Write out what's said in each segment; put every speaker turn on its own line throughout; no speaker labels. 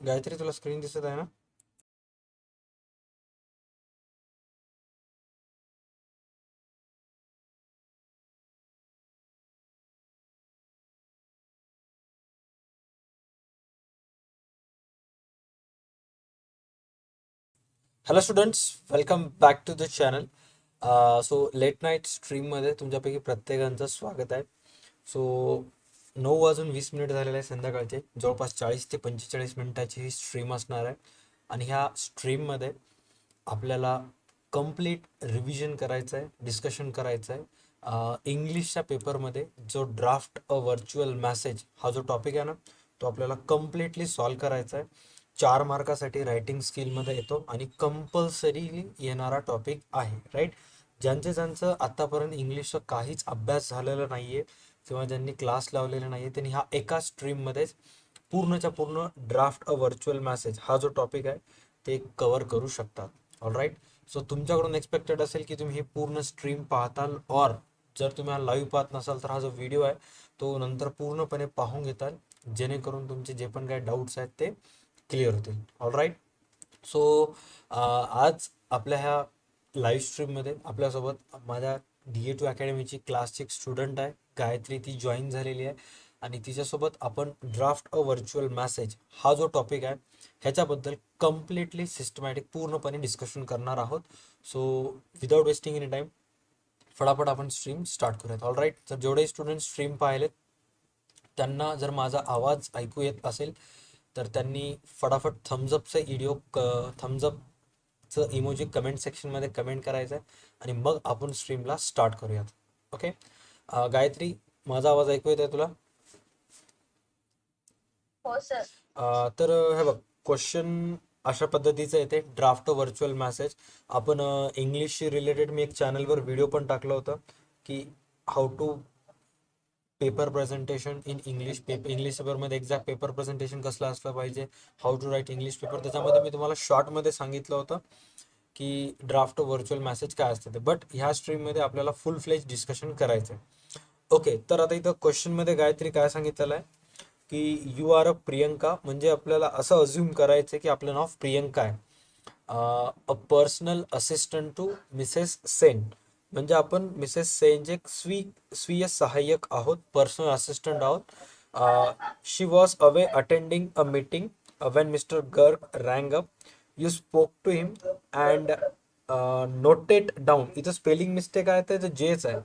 गायत्री, तुला स्क्रीन दिसत आहे ना? Hello students, welcome back to the channel. So late night स्ट्रीममध्ये तुमच्यापैकी प्रत्येकांचं स्वागत आहे. सो 9:20 झालेले आहे संध्याकाळचे. जवळपास 40 ते 45 मिनिटाची ही स्ट्रीम असणार आहे. आणि ह्या स्ट्रीममध्ये आपल्याला कंप्लीट रिव्हिजन करायचं आहे, डिस्कशन करायचं आहे. इंग्लिशच्या पेपरमध्ये जो ड्राफ्ट अ व्हर्च्युअल मॅसेज हा जो टॉपिक आहे ना, तो आपल्याला कम्प्लिटली सॉल्व करायचा आहे. 4 मार्कासाठी रायटिंग स्किलमध्ये येतो आणि कंपल्सरी येणारा टॉपिक आहे, राईट. ज्यांचं आतापर्यंत इंग्लिशचा काहीच अभ्यास झालेला नाही आहे किंवा ज्यांनी क्लास लावलेले नाही आहे, त्यांनी हा एका स्ट्रीममध्येच पूर्णच्या पूर्ण ड्राफ्ट अ व्हर्च्युअल मॅसेज हा जो टॉपिक आहे ते कव्हर करू शकतात. All right. सो तुमच्याकडून एक्सपेक्टेड असेल की तुम्ही ही पूर्ण स्ट्रीम पाहताल, और जर तुम्ही हा लाईव्ह पाहत नसाल तर हा जो व्हिडिओ आहे तो नंतर पूर्णपणे पाहून घेताल, जेणेकरून तुमचे जे पण काही डाऊट्स आहेत ते क्लिअर होतील. All right. सो आज आपल्या ह्या लाईव्ह स्ट्रीममध्ये आपल्यासोबत माझ्या DA2 अकॅडमीची क्लासची एक स्टुडंट आहे गायत्री, ती जॉईन झालेली आहे. आणि तिच्यासोबत आपण ड्राफ्ट अ व्हर्च्युअल मॅसेज हा जो टॉपिक आहे ह्याच्याबद्दल कम्प्लिटली सिस्टमॅटिक पूर्णपणे डिस्कशन करणार आहोत. So without wasting any time फटाफट आपण स्ट्रीम स्टार्ट करूयात. All right. तर जेवढे स्टुडंट स्ट्रीम पाहिलेत त्यांना जर माझा आवाज ऐकू येत असेल तर त्यांनी फटाफट थम्सअपचं व्हिडिओ थम्सअपचं इमोजी कमेंट सेक्शनमध्ये कमेंट करायचं आहे आणि मग आपण स्ट्रीमला स्टार्ट करूयात. ओके. गायत्री, माझा आवाज ऐकू येत आहे तुला?
हो सर.
तर हे बघ, क्वेश्चन अशा पद्धतीचं येते. ड्राफ्ट व्हर्च्युअल मॅसेज आपण इंग्लिशशी रिलेटेड मी एक चॅनलवर व्हिडिओ पण टाकलं होतं की how to paper presentation in English. English पेपरमध्ये एक्झॅक्ट पेपर प्रेझेंटेशन कसलं असलं पाहिजे, how to write English paper. त्याच्यामध्ये मी तुम्हाला शॉर्टमध्ये सांगितलं होतं की ड्राफ्ट व्हर्च्युअल मॅसेज काय असतं ते. बट ह्या स्ट्रीममध्ये आपल्याला फुल फ्लेज डिस्कशन करायचं आहे. ओके. तर आता इथं क्वेश्चनमध्ये गायत्री काय सांगितलेलं आहे की यू आर अ प्रियंका, म्हणजे आपल्याला असं अज्युम करायचं आहे की आपलं नाव प्रियंका आहे. A personal assistant to Mrs Sen, म्हणजे आपण मिसेस सेनचे स्वीय सहाय्यक आहोत, पर्सनल असिस्टंट आहोत. She was away attending a meeting when mister Garg rang up. You spoke to him and noted down. इथं स्पेलिंग मिस्टेक आहे तर जेच आहे.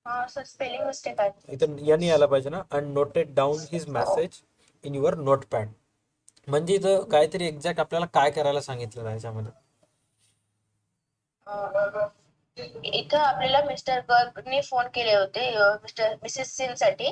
हा सर, स्पेलिंग मिस्टेक आहे.
इथं यांनी यायला पाहिजे ना. And noted down his message in your notepad. म्हणजे इथं काहीतरी एक्झॅक्ट आपल्याला काय करायला सांगितलं आहे याच्यामध्ये.
इथं आपल्याला मिस्टर गर्गने फोन केले होते मिसेस सिन साठी.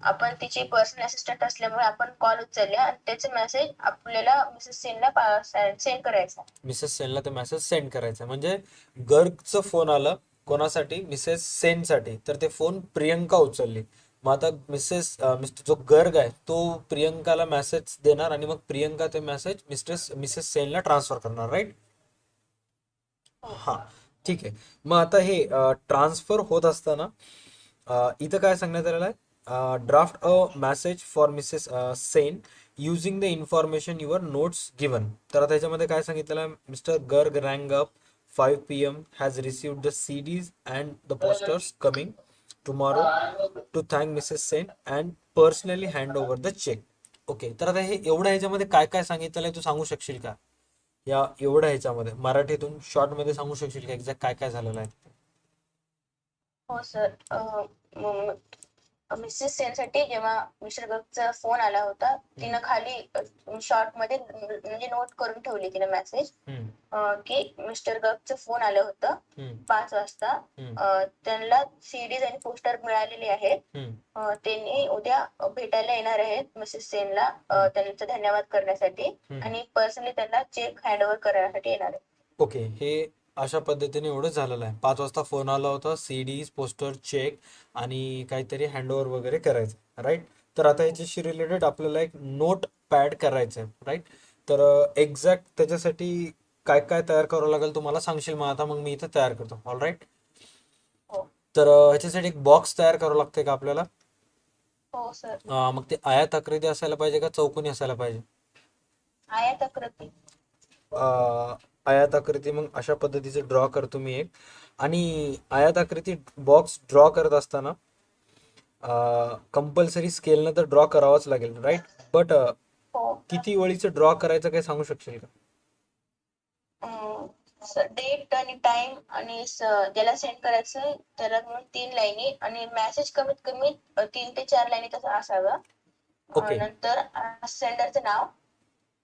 आपण तिची पर्सनल असिस्टंट असल्यामुळे आपण कॉल उचलले आणि त्याचे मेसेज आपल्याला मिसेस सेनला सेंड करायचा.
मिसेस सेनला ते मेसेज सेंड करायचा. म्हणजे गर्गचं फोन आलं कोणासाठी? मिसेस सेनसाठी. तर ते फोन प्रियंका उचलली. मग आता मिस्टर जो गर्ग आहे तो प्रियंकाला मेसेज देणार आणि मग प्रियंका ते मेसेज मिसेस सेनला ट्रान्सफर करणार, राईट. हां, ठीक आहे. मग आता हे ट्रान्सफर होत असताना इथं काय सांगण्यात आलेलं आहे? Draft a message for Mrs Sen using the information your notes given. तर आता ह्याच्यामध्ये काय सांगितलेलं आहे? Mr Garg rang up 5 PM has received the CDs and the posters coming tomorrow to thank Mrs Sen and personally hand over the cheque. Okay. तर आता हे एवढं ह्याच्यामध्ये काय काय सांगितलेलं आहे तू सांगू शकशील का? या एवढ्या ह्याच्यामध्ये मराठीतून शॉर्ट मध्ये सांगू शकशील का एक्झॅक्ट काय काय झालेलं आहे?
हो सर. मिसेस सेन साठी जेव्हा मिस्टर गर्गचा फोन आला होता, तिनं खाली शॉर्ट मध्ये म्हणजे नोट करून ठेवली तिनं मेसेज की मिस्टर गर्गचं फोन आलं होतं 5 वाजता. त्यांना CDs आणि पोस्टर मिळालेले आहेत. त्यांनी उद्या भेटायला येणार आहेत मिसेस सेनला त्यांचा धन्यवाद करण्यासाठी आणि पर्सनली त्यांना चेक हँड ओव्हर करण्यासाठी येणार आहे.
ओके. हे अशा पद्धतीने एवढं झालेलं आहे. 5 वाजता फोन आला होता, CDs, पोस्टर, चेक आणि काहीतरी हँडओव्हर वगैरे करायचं, राईट. तर आता ह्याच्याशी रिलेटेड आपल्याला एक नोट पॅड करायचं आहे, राईट. तर एक्झॅक्ट त्याच्यासाठी काय काय तयार करावं लागेल तुम्हाला सांगशील मग आता, मग मी इथं तयार करतो. All right.
हो.
तर ह्याच्यासाठी एक बॉक्स तयार करावं लागतंय का आपल्याला?
हो सर.
मग ते आयताकृती असायला पाहिजे का चौकोनी असायला पाहिजे?
आयताकृती.
आयताकृती मग अशा पद्धतीचे ड्रॉ करतो मी एक. आणि आयताकृती बॉक्स ड्रॉ करत असताना कंपल्सरी स्केलनं तर ड्रॉ करावाच लागेल, राईट? बट
हो.
किती ओळीचं ड्रॉ करायचं काही सांगू शकशील का?
डेट आणि टाइम आणि ज्याला सेंड करायचं त्याला मिळून 3 लाईनी आणि मेसेज कमीत कमी 3 ते 4 लाईनी तसं असावं.
ओके.
नंतर सेंडरचं नाव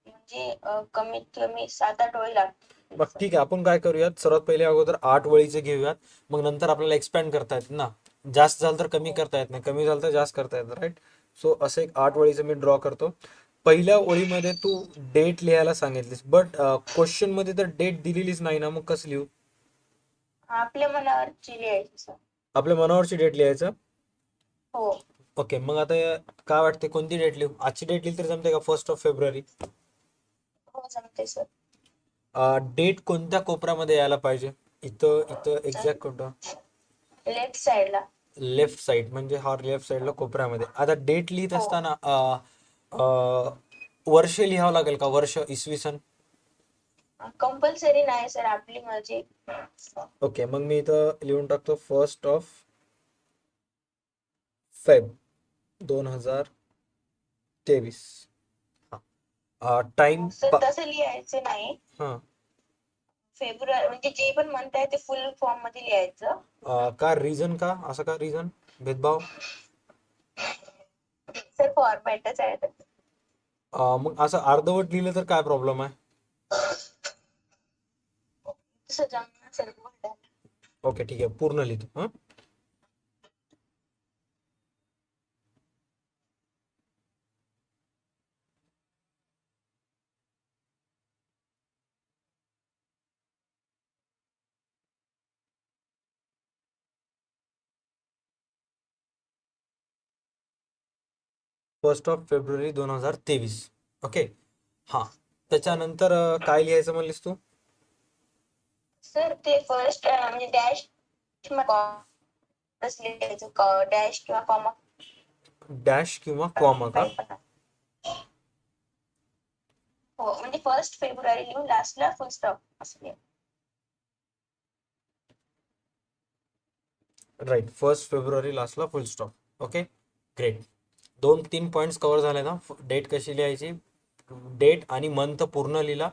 म्हणजे कमीत कमी 7-8 ओळी लागतील
मग
सर.
ठीक आहे, आपण काय करूयात, सर्वात पहिले अगोदर 8 वळीचे घेऊयात. मग नंतर आपल्याला एक्सपॅन्ड करता येत ना. जास्त झालं तर कमी
हो.
करता येत नाही, कमी झालं तर जास्त करता येतं, राईट? सो असं एक 8 वळीचं मी ड्रॉ करतो. पहिल्या ओळीमध्ये तू डेट लिहायला सांगितलीस, बट क्वेश्चन मध्ये तर डेट दिलेलीच नाही ना, मग कसं लिहू?
आपल्या मनावरची लिहायची सर.
आपल्या मनावरची डेट लिहायचं.
हो.
ओके, मग आता काय वाटते, कोणती डेट लिहू? आजची डेट लिहिली तर जमते का? 1 फेब्रुवारी.
हो जमते सर.
डेट कोणत्या कोपऱ्यामध्ये यायला पाहिजे? इथं इथं एक्झॅक्ट कोणतं?
लेफ्ट साइडला.
लेफ्ट साइड म्हणजे हा लेफ्ट साइडला कोपऱ्यामध्ये. आता डेट लिहित
हो.
असताना वर्ष लिहावं लागेल का? वर्ष, इसवी सन?
कंपल्सरी नाही सर, आपली मर्जी.
ओके, मग मी इथं लिहून टाकतो 1 फेब 2023. टाइम
सर तसं लिहायचं नाही.
हा.
फेब्रुवारी म्हणजे जे पण म्हणताय ते फुल फॉर्म मध्ये लिहायचं.
का रिझन, का असं, का रिझन, भेदभाव?
सर फॉर्मॅटच आहे त्याचं.
मग असं अर्धवट लिहिलं तर काय प्रॉब्लेम आहे?
तसं जमणार सर बोलताय.
ओके ठीक आहे, पूर्ण लिहितो. हां. फेब्रुवारी 2023. ओके. हां. त्याच्यानंतर काय लिहायचं म्हणलीस तू?
सर ते फर्स्ट म्हणजे डॅश लिहायचं, डॅश किंवा कॉमा
डॅश किंवा कॉमा का?
काही पण आहे. हो म्हणजे 1 फेब्रुवारी लिहून लास्टला फुल स्टॉप असं लिहा.
राईट, 1 फेब्रुवारी लास्टला फुल stop. Okay, great. 2-3 points cover झाले ना. डेट कशी लिहायची? डेट आणि मंथ पूर्ण लिहिला,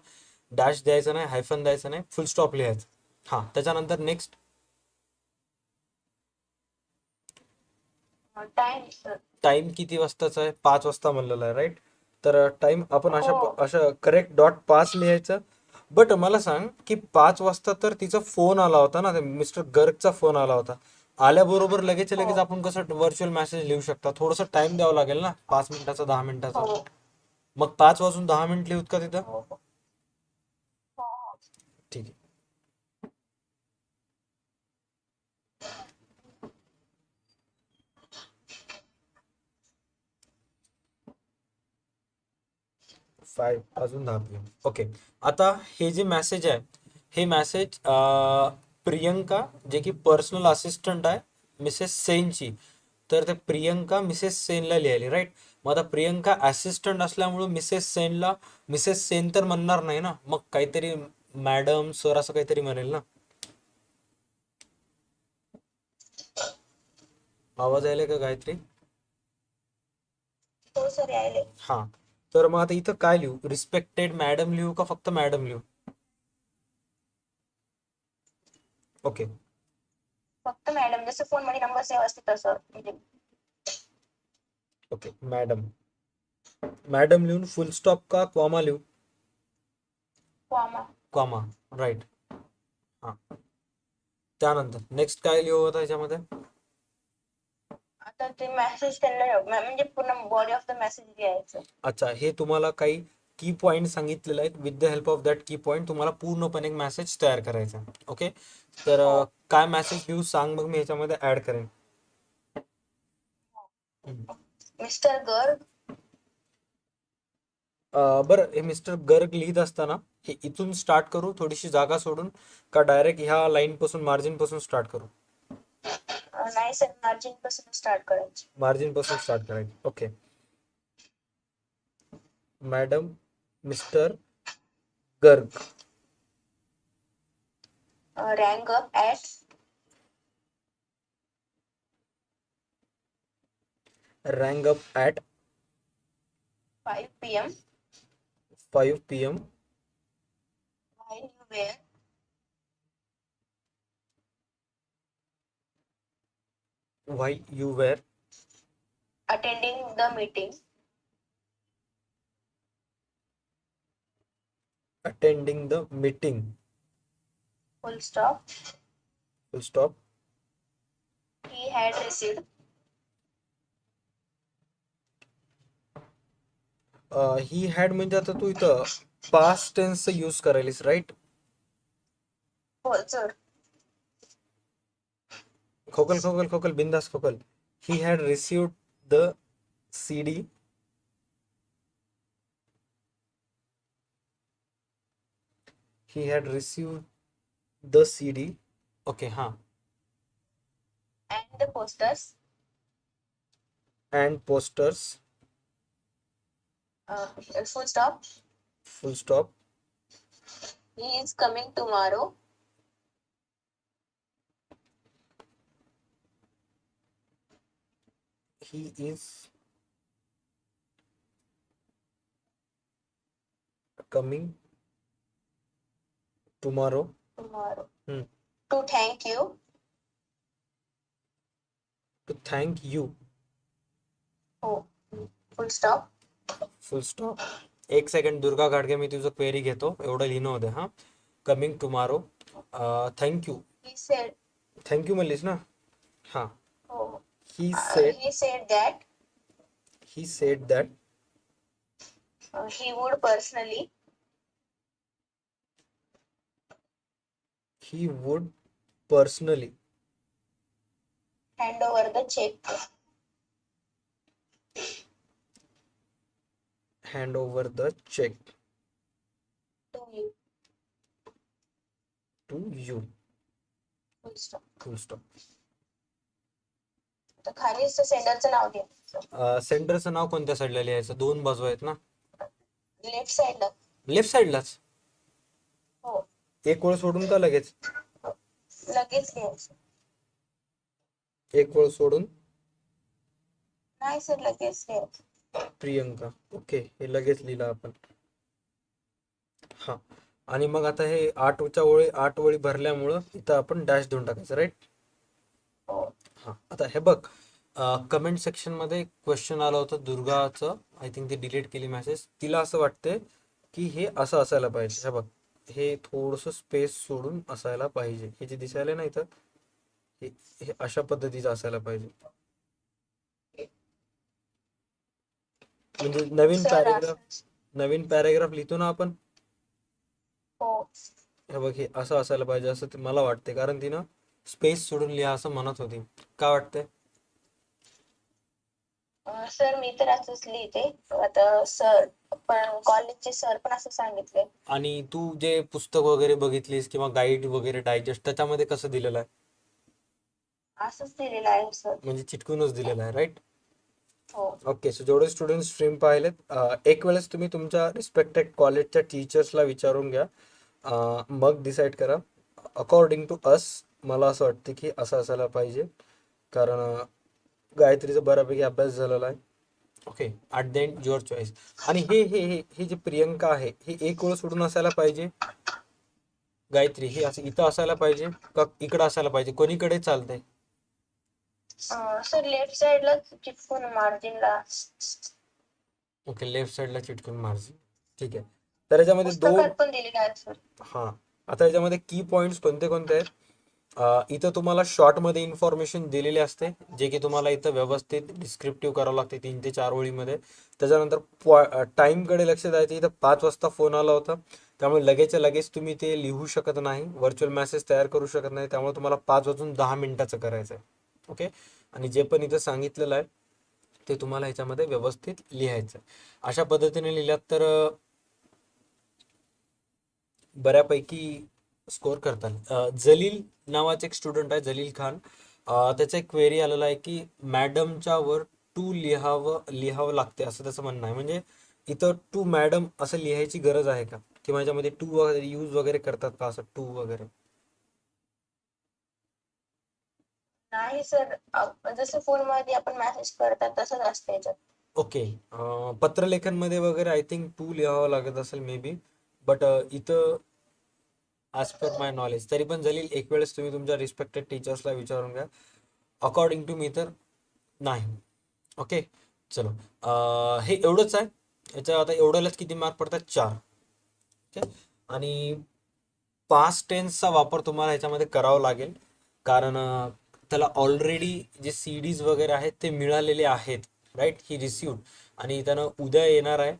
डॅश द्यायचं नाही, हायफन द्यायचं नाही, फुल स्टॉप लिहायचं. हां, त्याच्यानंतर नेक्स्ट.
Time sir.
टाइम किती वाजताचा आहे? 5 वाजता म्हणलेला आहे, राईट? तर टाइम आपण
हो.
अशा करेक्ट .5 लिहायचं. बट मला सांग की 5 वाजता तर तिचा फोन आला होता ना, मिस्टर गर्गचा फोन आला होता. आल्याबरोबर लगेच
हो.
लगेच आपण कसं व्हर्च्युअल मेसेज लिहू शकता? थोडंसं टाइम द्यावं लागेल ना, 5 मिनिटाचा, 10 मिनिटाचा.
हो.
मग 5 वाजून 10 मिनिट लिहूत का तिथं?
हो. हो. हो.
ठीक आहे. फाय वाजून 10 PM. ओके. आता हे जे मेसेज आहे, हे मेसेज प्रियंका, जे की पर्सनल असिस्टंट आहे मिसेस सेनची, तर ते प्रियंका मिसेस सेनला लिहायली, राईट? मग आता प्रियंका असिस्टंट असल्यामुळं मिसेस सेनला मिसेस सेन तर म्हणणार नाही ना, मग काहीतरी मॅडम सर असं काहीतरी म्हणेल ना. आवाज यायला का गायत्री?
हो सर यायले.
हा. तर मग आता इथं काय लिहू? रिस्पेक्टेड मॅडम लिहू का फक्त मॅडम लिहू? ओके.
फक्त मॅडम, जसं फोन मध्ये नंबर सेव्ह असते तसं म्हणजे.
Okay, madam. मॅडम लिहून फुल स्टॉप का कॉमा लिहू?
कॉमा.
Comma, right. हां. त्यानंतर नेक्स्ट काय लिहू होता याच्यामध्ये?
आता ते मेसेज त्यांना म्हणजे पूर्ण बॉडी ऑफ द मेसेज लिहायचं.
अच्छा, हे तुम्हाला काही की पॉईंट सांगितलेले आहेत. With the help of that की पॉईंट तुम्हाला पूर्णपणे एक मेसेज तयार करायचा. ओके. तर
हो.
काय मेसेज लिहू सांग, मग मी ह्याच्यामध्ये ऍड करेन.
मिस्टर गर्ग.
बरं, हे मिस्टर गर्ग लिहित असताना हे इथून स्टार्ट करू, थोडीशी जागा सोडून, का डायरेक्ट ह्या लाईन पासून, मार्जिन पासून स्टार्ट करू?
नाही सर, मार्जिन पासून स्टार्ट करायची.
मार्जिन पासून स्टार्ट करायचं. Okay. Madam mister Garg
rank up at
rang up at
5 PM
5 p.m.
while you were
while you were
attending the meeting.
attending the meeting.
Full stop.
Full stop.
He had received.
He had म्हणजे आता तू इथं past tense use करायलीस, right?
हो sir.
खोकल खोकल खोकल बिंदास खोकल. He had received the CD. He had received the CD. Okay, हाँ.
And the posters.
And posters.
Full stop.
Full stop.
He is coming tomorrow.
He is coming tomorrow. Hmm.
To thank you.
To thank you.
Oh. Full stop.
Full stop. एक second Durga Gadge, मी तुझं query घेतो, एवढं लिहिणं होते. हा. Coming tomorrow. Thank you.
He said.
Thank you म्हणलीस ना? हा.
Oh.
He said.
He said that.
He said that.
He would personally.
He would personally.
Hand over the check.
Hand over the check.
To you.
To you.
Full stop.
Full stop.
तर खाली सेंडरचं नाव द्या.
सेंटरचं नाव कोणत्या साईडला लिहायचं? दोन बाजू आहेत ना?
लेफ्ट साइडला.
लेफ्ट साईडलाच.
हो.
एक ओळ सोडून का लगेच?
लगेच लिहायचं.
एक ओळ सोडून?
नाही सर, लगेच लिहायचं.
प्रियंका. ओके, हे लगेच लिहिलं आपण. हा. आणि मग आता हे 8 वळी भरल्यामुळं इथं आपण डॅश देऊन टाकायचं, राईट? हा. आता हे बघ, कमेंट सेक्शन मध्ये क्वेश्चन आला होता दुर्गाचं, आय थिंक ते डिलीट केली मेसेज. तिला असं वाटते की हे असं असायला पाहिजे. हे बघ, हे थोडस स्पेस सोडून असायला पाहिजे. हे जे दिसायला नाही तर हे अशा पद्धतीचं असायला पाहिजे. म्हणजे नवीन पॅरेग्राफ लिहितो ना आपण. हे बघ, हे असं असायला पाहिजे असं मला वाटते, कारण तिनं स्पेस सोडून लिहा असं म्हणत होती. काय वाटतंय?
सर मी तर असंच लिहिते. आता सर पण कॉलेजचे सर पण असं सांगितले.
आणि तू जे पुस्तक वगैरे बघितलीस किंवा गाईड वगैरे डायजेस्ट, त्याच्यामध्ये कसं दिलेलं आहे?
असंच दिलेलं आहे सर.
म्हणजे चिटकूनच दिलेलं आहे, राईट?
हो.
ओके. सो जेवढे स्टुडंट स्ट्रीम पाहिलेत, एक वेळेस तुम्ही तुमच्या रिस्पेक्टेड कॉलेजच्या टीचर्सला विचारून घ्या, मग डिसाईड करा. अकॉर्डिंग टू अस मला असं वाटतं की असं असायला पाहिजे, कारण गायत्रीचा बऱ्यापैकी अभ्यास झालेला आहे. Okay. At the end your choice. आणि हे हे हे हे जे प्रियंका आहे, हे एक वेळ सोडून असायला पाहिजे? गायत्री हे असं इथं असायला पाहिजे का इकडं असायला पाहिजे? कोणीकडे चालतंय?
सर लेफ्ट साइडला चिटकून मार्जिनला.
ओके, लेफ्ट साईडला चिटकून मार्जिन. ठीक आहे. तर याच्यामध्ये
पुस्तकात पण दिलेलं आहे सर.
हा. आता याच्यामध्ये की पॉइंट्स कोणते कोणते आहेत? इथं तुम्हाला शॉर्टमध्ये इन्फॉर्मेशन दिलेली असते, जे की तुम्हाला इथं व्यवस्थित डिस्क्रिप्टिव्ह करावं लागते 3 ते 4 ओळीमध्ये. त्याच्यानंतर टाईमकडे लक्ष द्यायचं. इथं 5 वाजता फोन आला होता, त्यामुळे लगेच तुम्ही ते लिहू शकत नाही, व्हर्च्युअल मेसेज तयार करू शकत नाही. त्यामुळे तुम्हाला 5 वाजून 10 मिनिटाचं करायचं आहे. ओके. आणि जे पण इथं सांगितलेलं आहे ते तुम्हाला ह्याच्यामध्ये व्यवस्थित लिहायचं आहे. अशा पद्धतीने लिहिल्यात तर बऱ्यापैकी स्कोर करताल. जलील नावाचे एक स्टुडंट आहे, जलील खान. त्याचा एक क्वेरी आलेला आहे की मॅडमच्या वर टू लिहावं लागते असं त्याचं म्हणणं आहे. म्हणजे इथं टू मॅडम असं लिहायची गरज आहे का, की माझ्यामध्ये टू वगैरे यूज वगैरे करतात का असं टू वगैरे?
नाही सर, जसं फोन मध्ये आपण मेसेज करतात तसंच असतं याच्यात.
ओके. पत्रलेखनमध्ये वगैरे आय थिंक टू लिहावं लागत असेल मे बी, बट इथं ॲज पर माय नॉलेज तरी पण जलील एक वेळेस तुम्ही तुमच्या रिस्पेक्टेड टीचर्सला विचारून घ्या. अकॉर्डिंग टू मी तर नाही. ओके, चलो. हे एवढंच आहे. याच्या आता एवढ्यालाच किती मार्क पडतात? 4. ओके. आणि पास्ट टेन्सचा वापर तुम्हाला ह्याच्यामध्ये करावा लागेल, कारण त्याला ऑलरेडी जे CDs वगैरे आहेत ते मिळालेले आहेत, राईट? ही रिसिव्ड आणि त्यानं उद्या येणार आहे.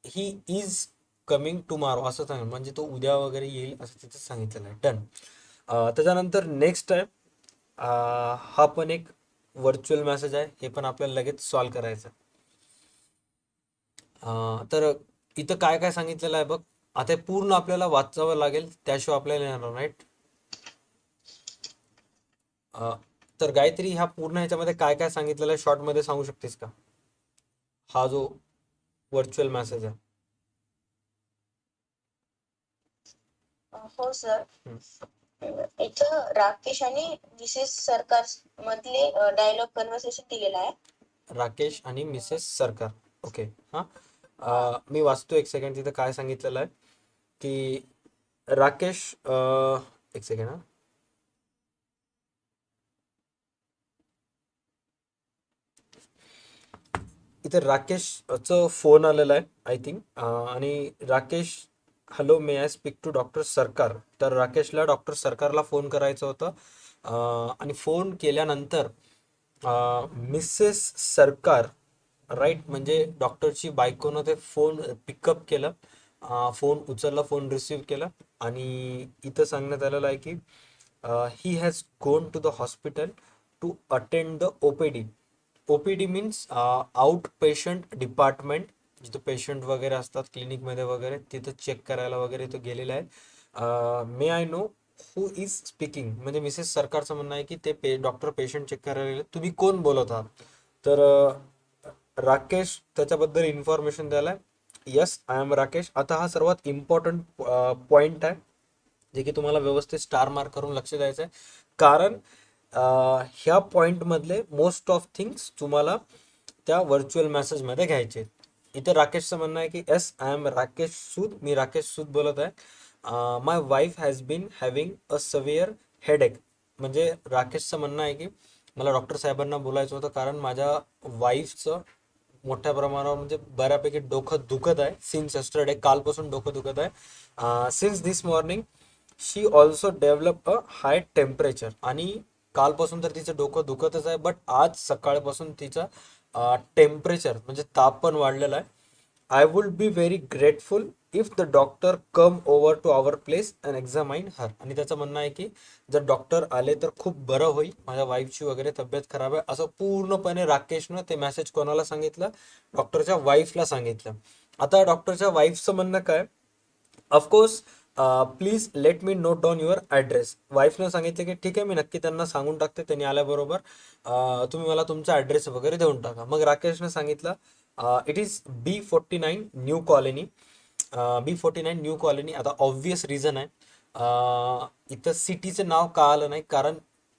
ही इज कमिंग टुमारो असं सांग, म्हणजे तो उद्या वगैरे येईल असं तिथं सांगितलेलं आहे. डन. त्याच्यानंतर नेक्स्ट आहे, हा पण एक व्हर्च्युअल मेसेज आहे, हे पण आपल्याला लगेच सॉल्व करायचं आहे. तर इथं काय काय सांगितलेलं आहे बघ. आता हे पूर्ण आपल्याला वाचावं लागेल, त्याशिवाय आपल्याला येणार, राईट? तर गायत्री, ह्या पूर्ण ह्याच्यामध्ये काय काय सांगितलेलं आहे शॉर्टमध्ये सांगू शकतेस का, हा जो व्हर्च्युअल मेसेज आहे?
हो सर.
हम्म.
इथं राकेश आणि मिसेस सरकार मधले डायलॉग कन्व्हर्सेशन दिलेला आहे.
राकेश आणि मिसेस सरकार. ओके. हां. मी वाचतो, एक सेकंड. तिथं काय सांगितलेलं आहे की राकेश, एक सेकंड हां. इथे राकेशचं फोन आलेला आहे आय थिंक, आणि Rakesh, hello, may I speak to doctor Sarkar. तर राकेशला डॉक्टर सरकारला फोन करायचं होतं. आणि फोन केल्यानंतर मिसेस सरकार, राईट, म्हणजे डॉक्टरची बायकोनं ते फोन पिकअप केलं, फोन उचलला, फोन रिसीव्ह केला. आणि इथं सांगण्यात आलेलं आहे की he has gone to the hospital to attend the OPD. OPD means out patient department, जिथं पेशंट वगैरे असतात क्लिनिकमध्ये वगैरे, तिथं चेक करायला वगैरे तो गेलेला आहे. May I know who is speaking, म्हणजे मिसेस सरकारचं म्हणणं आहे की ते डॉक्टर पेशंट चेक करायला गेले, तुम्ही कोण बोलत आहात? तर राकेश त्याच्याबद्दल इन्फॉर्मेशन द्यायला, यस आय एम राकेश. आता हा सर्वात इम्पॉर्टंट पॉइंट आहे, जे की तुम्हाला व्यवस्थित स्टार मार्क करून लक्ष द्यायचं आहे, कारण ह्या पॉईंटमधले मोस्ट ऑफ थिंग्स तुम्हाला त्या व्हर्च्युअल मेसेजमध्ये घ्यायचे आहेत. इथं राकेशचं म्हणणं आहे की yes I am Rakesh Sood, मी राकेश सूद बोलत आहे. My wife has been having a severe headache. म्हणजे राकेशचं म्हणणं आहे की मला डॉक्टर साहेबांना बोलायचं होतं, कारण माझ्या वाईफचं मोठ्या प्रमाणावर, म्हणजे बऱ्यापैकी डोकं दुखत आहे. सिन्स यस्टरडे, कालपासून डोकं दुखत आहे. Since this morning she also develop a high temperature. आणि कालपासून तर तिचं डोकं दुखतच आहे, बट आज सकाळपासून तिचं टेम्परेचर म्हणजे ताप पण वाढलेला आहे. I would be very grateful if the doctor come over to our place and examine her. आणि त्याचं म्हणणं आहे की जर डॉक्टर आले तर खूप बरं होईल, माझ्या वाईफची वगैरे तब्येत खराब आहे, असं पूर्णपणे राकेशनं ते मेसेज कोणाला सांगितलं? डॉक्टरच्या वाईफला सांगितलं. आता डॉक्टरच्या वाईफचं म्हणणं काय? Of course, please let me note down your address. वाईफनं सांगितलं की ठीक आहे, मी नक्की त्यांना सांगून टाकते, त्यांनी आल्याबरोबर तुम्ही मला तुमचा ॲड्रेस वगैरे देऊन टाका. मग राकेशनं सांगितलं it is B49 new colony. B49 new colony. आता ऑब्वियस रिझन आहे, इथं सिटीचं नाव का आलं नाही, कारण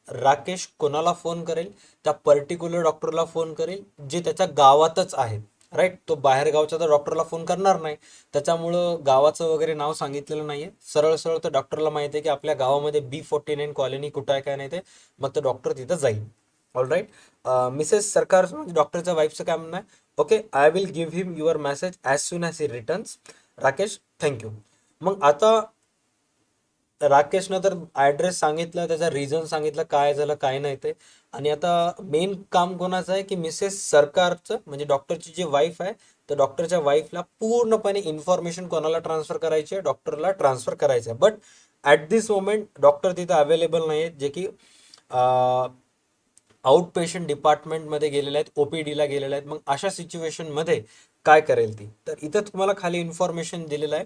राकेश कोणाला फोन करेल? त्या पर्टिक्युलर डॉक्टरला फोन करेल जे त्याच्या गावातच आहे, राईट? तो बाहेर गावच्या तर डॉक्टरला फोन करणार नाही, त्याच्यामुळं गावाचं वगैरे नाव सांगितलेलं नाहीये. सरळ सरळ तर डॉक्टरला माहिती आहे की आपल्या गावामध्ये B49 कॉलनी कुठं आहे काय नाही ते, मग तर डॉक्टर तिथं जाईल. All right. मिसेस सरकार म्हणजे डॉक्टरच्या वाईफचं काय म्हणणं आहे? Okay, I will give him your message as soon as he returns. Rakesh, thank you. मग आता राकेशनं तर ॲड्रेस सांगितलं, त्याचा रिझन सांगितलं काय झालं काय नाही ते. आणि आता मेन काम कोणाचं आहे की मिसेस सरकारचं, म्हणजे डॉक्टरची जी वाईफ आहे, तर डॉक्टरच्या वाईफला पूर्णपणे इन्फॉर्मेशन कोणाला ट्रान्सफर करायची आहे? डॉक्टरला ट्रान्सफर करायचं आहे. But at this moment doctor तिथं अवेलेबल नाही आहेत, जे की आउट पेशंट डिपार्टमेंटमध्ये गेलेले आहेत, OPDला गेलेले आहेत. मग अशा सिच्युएशनमध्ये काय करेल ती? तर इथं तुम्हाला खाली इन्फॉर्मेशन दिलेलं आहे.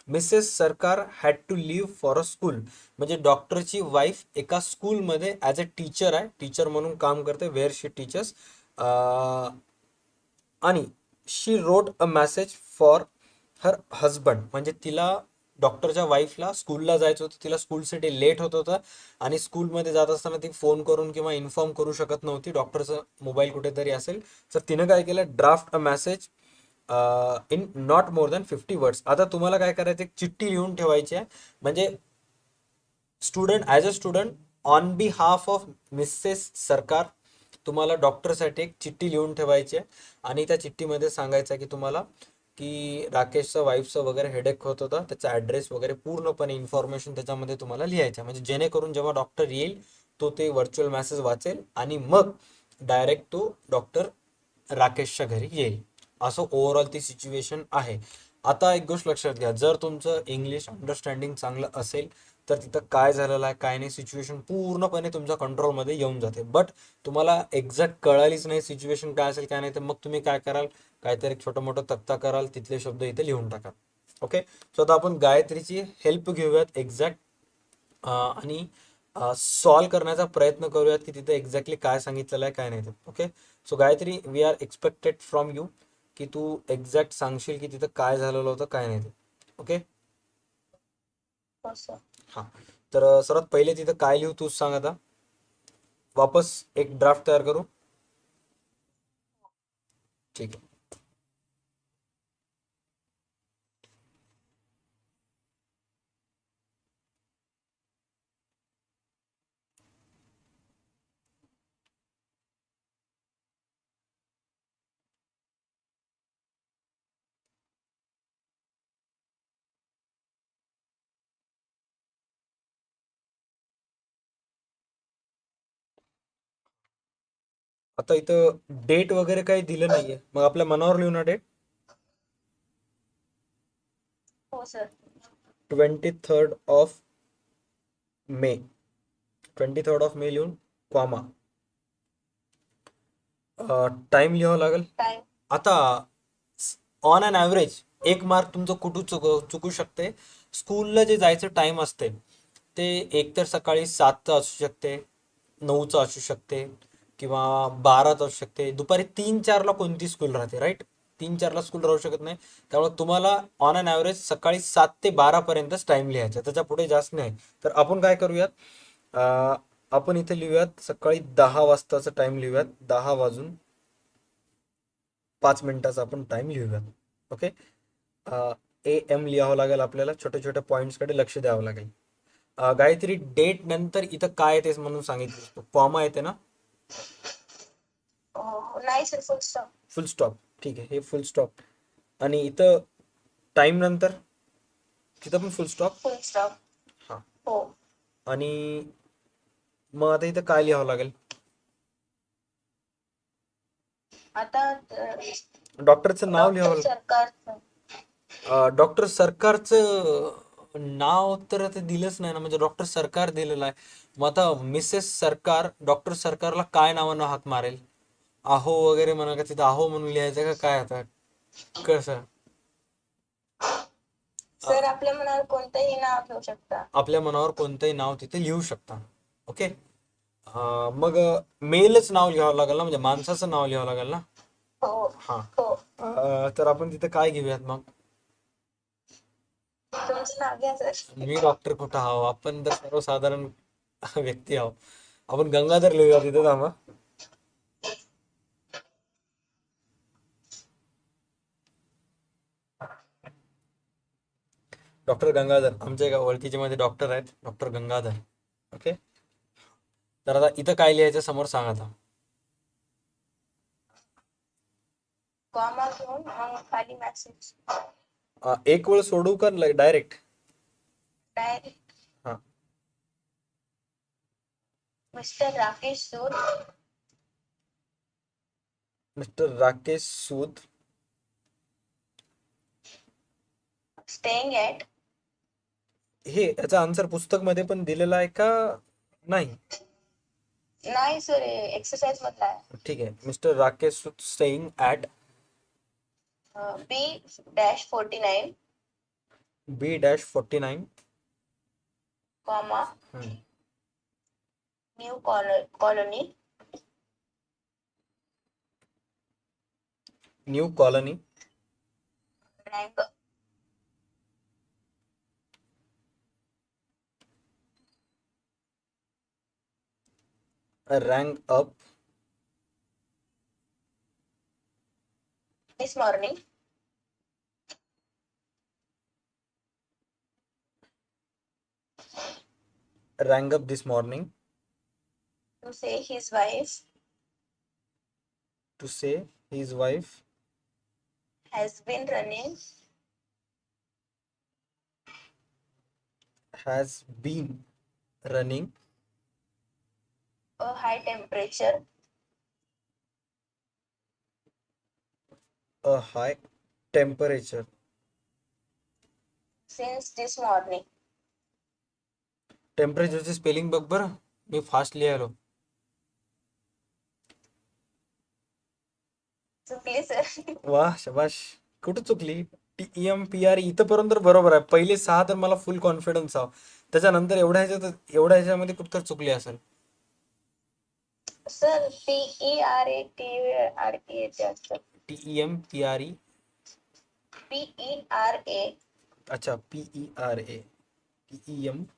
Mrs Sarkar had to leave for a school. म्हणजे डॉक्टरची वाईफ एका स्कूलमध्ये ॲज अ टीचर आहे, टीचर म्हणून काम करते, वेअर शी टीचर्स. आणि she wrote a message for her husband. म्हणजे तिला, डॉक्टरच्या वाईफला स्कूलला जायचं होतं, तिला स्कूलसाठी लेट होत होतं आणि स्कूलमध्ये जात असताना ती फोन करून किंवा इन्फॉर्म करू शकत नव्हती, डॉक्टरचं मोबाईल कुठेतरी असेल. तर तिनं काय केलं, draft a message in not more than 50 words. आता तुम्हाला काय करायचं, एक चिठ्ठी लिहून ठेवायची आहे. म्हणजे student, as a student, on behalf of Mrs सरकार, तुम्हाला डॉक्टरसाठी एक चिठ्ठी लिहून ठेवायची आहे. आणि त्या चिठ्ठीमध्ये सांगायचं आहे की तुम्हाला, की राकेशचं वाईफचं वगैरे हेडेक होत होता, त्याचा ॲड्रेस वगैरे पूर्णपणे इन्फॉर्मेशन त्याच्यामध्ये तुम्हाला लिहायचं आहे. म्हणजे जेणेकरून जेव्हा डॉक्टर येईल तो ते व्हर्च्युअल मेसेज वाचेल आणि मग डायरेक्ट तो डॉक्टर राकेशच्या घरी येईल. असं ओव्हरऑल ती सिच्युएशन आहे. आता एक गोष्ट लक्षात घ्या, जर तुमचं इंग्लिश अंडरस्टँडिंग चांगलं असेल तर तिथं काय झालेलं आहे काय नाही सिच्युएशन पूर्णपणे तुमच्या कंट्रोलमध्ये येऊन जाते. बट तुम्हाला एक्झॅक्ट कळालीच नाही सिच्युएशन काय असेल काय नाही, तर मग तुम्ही काय कराल, काहीतरी एक छोटा मोठा तक्ता कराल, तिथले शब्द इथे लिहून टाका. ओके. सो आता आपण गायत्रीची हेल्प घेऊयात एक्झॅक्ट आणि सॉल्व करण्याचा प्रयत्न करूयात की तिथे एक्झॅक्टली काय सांगितलेलं आहे काय नाही ते. Okay. So Gayatri, we are expected from you की तू एक्झॅक्ट सांगशील की तिथं काय झालेलं होतं काय नाही ते. ओके.
हो सर.
हां. तर सर्वात पहिले तिथं काय लिहू तूच सांग आता. वापस एक ड्राफ्ट तयार करू. ठीक आहे. आता इथं डेट वगैरे काही दिलं नाहीये, मग आपल्या मनावर लिहू ना डेट.
हो sir.
23rd of May. 23rd of May लिहून कॉमा. टाइम लिहावं लागेल.
टाइम.
आता ऑन अन ॲव्हरेज एक मार्क तुमचं कुठं चुकू शकते. स्कूलला जे जायचं टाइम असते ते एकतर सकाळी 7चं असू शकते, 9चं असू शकते किंवा 12चं असू शकते. दुपारी 3-4ला कोणती स्कूल राहते, राईट. 3-4ला स्कूल राहू शकत नाही. त्यामुळे तुम्हाला ऑन अन ॲव्हरेज सकाळी 7 ते 12पर्यंतच टाइम लिहायचा, त्याच्या पुढे जास्त नाही. तर आपण काय करूयात, आपण इथे लिहूयात सकाळी 10 वाजताचा टाइम लिहूयात. 10 वाजून 5 मिनिटाचा आपण टाइम लिहूयात. ओके. AM लिहावं लागेल आपल्याला, छोट्या छोट्या पॉईंट्सकडे लक्ष द्यावं लागेल. गायत्री, डेट नंतर इथं काय येते म्हणून सांगितलं, कॉमा येते ना.
नाही सर, फुल स्टॉप.
फुल स्टॉप. ठीक आहे, हे फुल स्टॉप. आणि इथं टाइम नंतर तिथं पण फुल स्टॉप.
फुल स्टॉप.
हां.
हो.
आणि मग आता इथं काय लिहावं लागेल,
आता
डॉक्टरचं नाव
डॉक्टर
लिहावं.
सरकारचं.
डॉक्टर सरकारचं नाव तर आता दिलंच नाही ना, म्हणजे डॉक्टर सरकार दिलेलं आहे. मग आता मिसेस सरकार डॉक्टर सरकारला काय नावानं हाक मारेल, आहो वगैरे म्हणा का, तिथं आहो म्हणून लिहायचं का काय आता कसं.
सर आपल्या मनावर कोणतंही नाव ठेवू शकता.
आपल्या मनावर कोणतंही नाव तिथे लिहू शकता. ओके. मग मेलच नाव लिहावं लागेल ना, म्हणजे माणसाचं नाव लिहावं लागेल ना.
हो.
हां.
हो.
तर आपण तिथे काय घेऊयात मग.
तुमचं नाव घ्या सर.
मी डॉक्टर कुठं आहो, आपण तर सर्वसाधारण व्यक्ती आहो. आपण गंगाधर लिहूया तिथे, थांबा. डॉक्टर गंगाधर, आमच्या एका ओळखीचे मध्ये डॉक्टर आहेत, डॉक्टर गंगाधर. ओके. तर आता इथं काय लिहायचं समोर सांग आता.
कॉमा घेऊन मग खाली मेसेज.
एक वेळ सोडू का डायरेक्ट.
डायरेक्ट.
हां.
Mister Rakesh Sood
mister Rakesh Sood
staying at.
हे याचा आन्सर पुस्तक मध्ये पण दिलेला आहे का नाही.
नाही सर, एक्सरसाइज मधला आहे.
ठीक आहे. Mister Rakesh Sood staying at
B-49
B-49
comma
hmm,
new colony
new colony
rang
rang up
this morning
rang up this morning
to say his wife
to say his wife
has been running
has been running
a high temperature
a high temperature
since this morning.
टेम्परेचरची spelling बघ बरं, मी fast लिहायलो.
चुकली sir.
वाह शबाश. कुठं चुकली? TEMPRE इथंपर्यंत तर बरोबर आहे. पहिले 6 तर मला फुल कॉन्फिडन्स आहे. त्याच्यानंतर एवढ्या ह्याच्यामध्ये कुठं तर चुकली असेल.
सर PERATERE येते असतं.
TEMPRE
PERA
अच्छा PERA TEMPRE